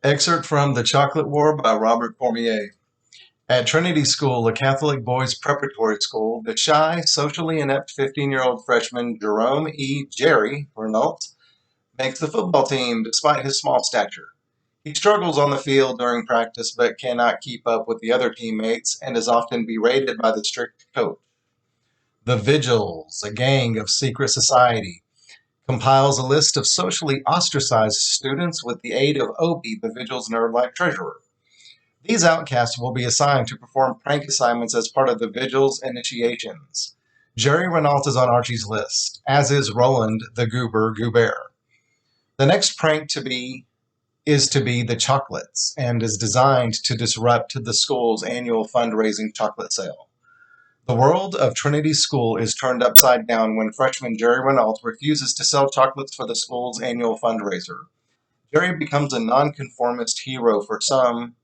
Excerpt from The Chocolate War by Robert Cormier. At Trinity School, a Catholic boys' preparatory school, the shy, socially inept 15-year-old freshman Jerome E. Jerry Renault makes the football team despite his small stature. He struggles on the field during practice but cannot keep up with the other teammates and is often berated by the strict coach. The Vigils, a gang of secret society, compiles a list of socially ostracized students with the aid of Opie, the Vigil's nerd-like treasurer. These outcasts will be assigned to perform prank assignments as part of the Vigil's initiations. Jerry Renault is on Archie's list, as is Roland the Goober Goubert. The next prank is to be the chocolates and is designed to disrupt the school's annual fundraising chocolate sale. The world of Trinity School is turned upside down when freshman Jerry Renault refuses to sell chocolates for the school's annual fundraiser. Jerry becomes a nonconformist hero for some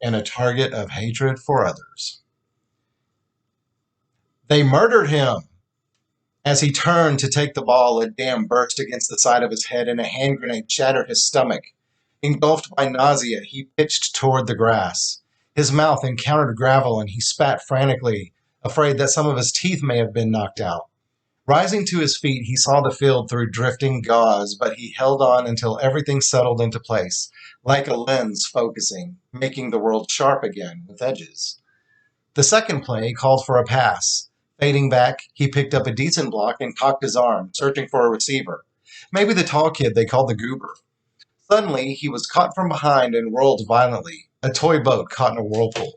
and a target of hatred for others. They murdered him! As he turned to take the ball, a dam burst against the side of his head and a hand grenade shattered his stomach. Engulfed by nausea, he pitched toward the grass. His mouth encountered gravel and he spat frantically, afraid that some of his teeth may have been knocked out. Rising to his feet, he saw the field through drifting gauze, but he held on until everything settled into place, like a lens focusing, making the world sharp again with edges. The second play called for a pass. Fading back, he picked up a decent block and cocked his arm, searching for a receiver. Maybe the tall kid they called the Goober. Suddenly, he was caught from behind and rolled violently, a toy boat caught in a whirlpool.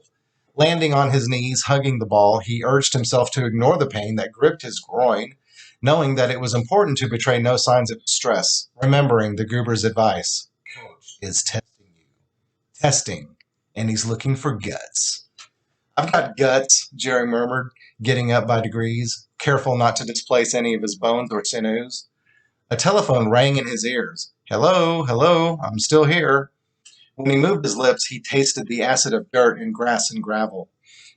Landing on his knees, hugging the ball, he urged himself to ignore the pain that gripped his groin, knowing that it was important to betray no signs of distress, remembering the Goober's advice. Coach is testing you. Testing, and he's looking for guts. I've got guts, Jerry murmured, getting up by degrees, careful not to displace any of his bones or sinews. A telephone rang in his ears. Hello, hello, I'm still here. When he moved his lips, he tasted the acid of dirt and grass and gravel.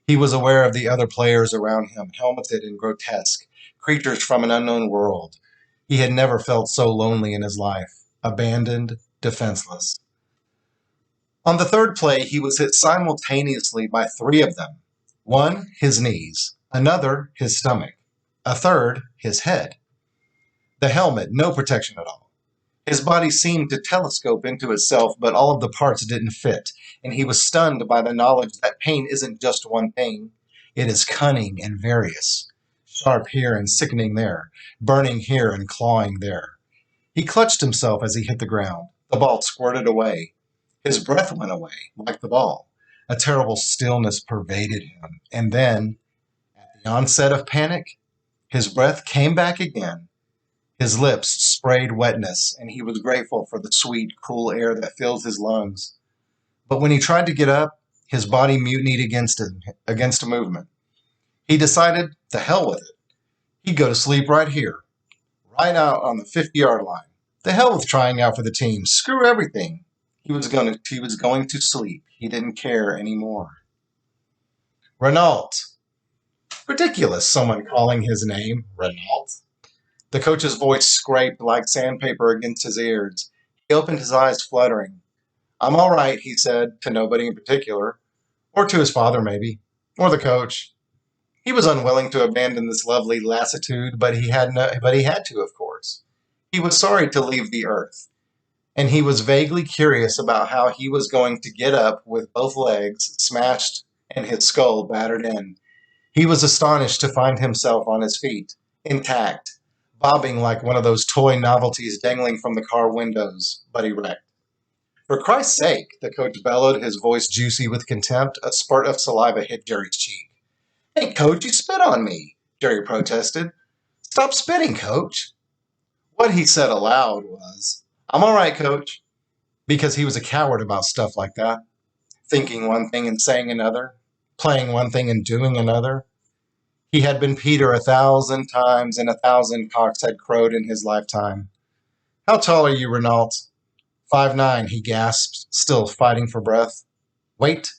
He was aware of the other players around him, helmeted and grotesque, creatures from an unknown world. He had never felt so lonely in his life, abandoned, defenseless. On the third play, he was hit simultaneously by three of them. One, his knees. Another, his stomach. A third, his head. The helmet, no protection at all. His body seemed to telescope into itself, but all of the parts didn't fit, and he was stunned by the knowledge that pain isn't just one thing. It is cunning and various, sharp here and sickening there, burning here and clawing there. He clutched himself as he hit the ground. The ball squirted away. His breath went away, like the ball. A terrible stillness pervaded him, and then, at the onset of panic, his breath came back again. His lips sprayed wetness, and he was grateful for the sweet, cool air that filled his lungs. But when he tried to get up, his body mutinied against a movement. He decided, to hell with it. He'd go to sleep right here, right out on the 50-yard line. The hell with trying out for the team. Screw everything. He was going to sleep. He didn't care anymore. Renault. Ridiculous, someone calling his name Renault. The coach's voice scraped like sandpaper against his ears. He opened his eyes, fluttering. I'm all right, he said, to nobody in particular. Or to his father, maybe. Or the coach. He was unwilling to abandon this lovely lassitude, but he had to, of course. He was sorry to leave the earth. And he was vaguely curious about how he was going to get up with both legs smashed and his skull battered in. He was astonished to find himself on his feet, intact, bobbing like one of those toy novelties dangling from the car windows, but erect. For Christ's sake, the coach bellowed, his voice juicy with contempt. A spurt of saliva hit Jerry's cheek. Hey, Coach, you spit on me, Jerry protested. Stop spitting, Coach. What he said aloud was, I'm all right, Coach, because he was a coward about stuff like that, thinking one thing and saying another, playing one thing and doing another. He had been Peter 1,000 times, and 1,000 cocks had crowed in his lifetime. How tall are you, Renault? 5'9", he gasped, still fighting for breath. Weight?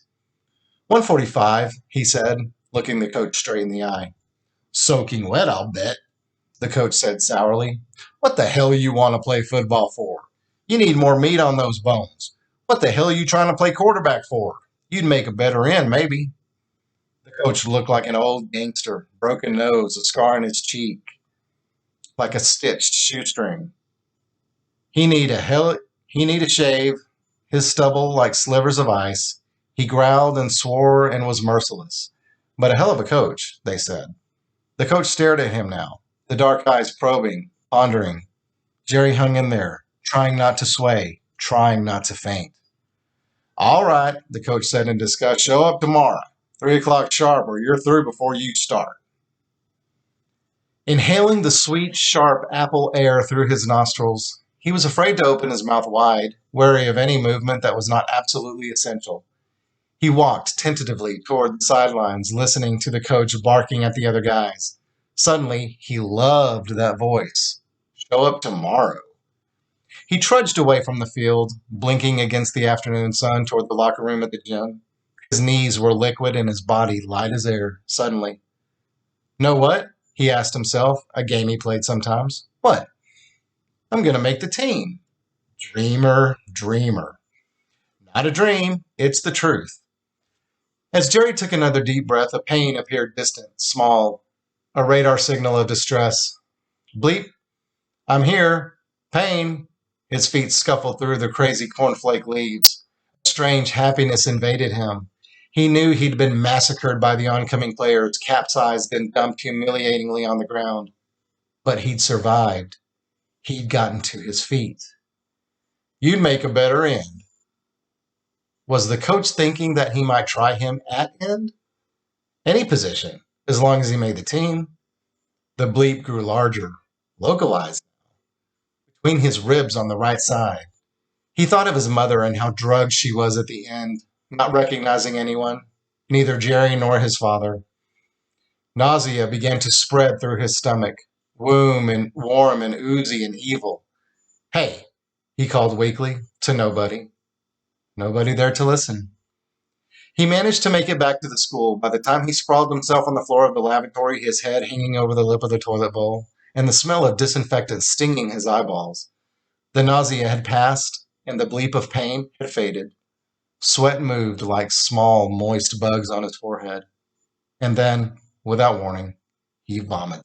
145, he said, looking the coach straight in the eye. Soaking wet, I'll bet, the coach said sourly. What the hell you want to play football for? You need more meat on those bones. What the hell are you trying to play quarterback for? You'd make a better end, maybe. The coach looked like an old gangster, broken nose, a scar on his cheek, like a stitched shoestring. He need a hell he need a shave, his stubble like slivers of ice. He growled and swore and was merciless. But a hell of a coach, they said. The coach stared at him now, the dark eyes probing, pondering. Jerry hung in there, trying not to sway, trying not to faint. All right, the coach said in disgust. Show up tomorrow, 3 o'clock sharp, or you're through before you start. Inhaling the sweet, sharp apple air through his nostrils, he was afraid to open his mouth wide, wary of any movement that was not absolutely essential. He walked tentatively toward the sidelines, listening to the coach barking at the other guys. Suddenly, he loved that voice. Show up tomorrow. He trudged away from the field, blinking against the afternoon sun toward the locker room at the gym. His knees were liquid and his body light as air, suddenly. Know what? He asked himself, a game he played sometimes. What? I'm going to make the team. Dreamer, dreamer. Not a dream, it's the truth. As Jerry took another deep breath, a pain appeared distant, small, a radar signal of distress. Bleep. I'm here. Pain. His feet scuffled through the crazy cornflake leaves. A strange happiness invaded him. He knew he'd been massacred by the oncoming players, capsized and dumped humiliatingly on the ground. But he'd survived. He'd gotten to his feet. You'd make a better end. Was the coach thinking that he might try him at end? Any position, as long as he made the team. The bleep grew larger, localized, between his ribs on the right side. He thought of his mother and how drugged she was at the end, not recognizing anyone, neither Jerry nor his father. Nausea began to spread through his stomach, warm and oozy and evil. Hey, he called weakly, to nobody. Nobody there to listen. He managed to make it back to the school. By the time he sprawled himself on the floor of the lavatory, his head hanging over the lip of the toilet bowl, and the smell of disinfectant stinging his eyeballs, the nausea had passed, and the bleep of pain had faded. Sweat moved like small, moist bugs on his forehead. And then, without warning, he vomited.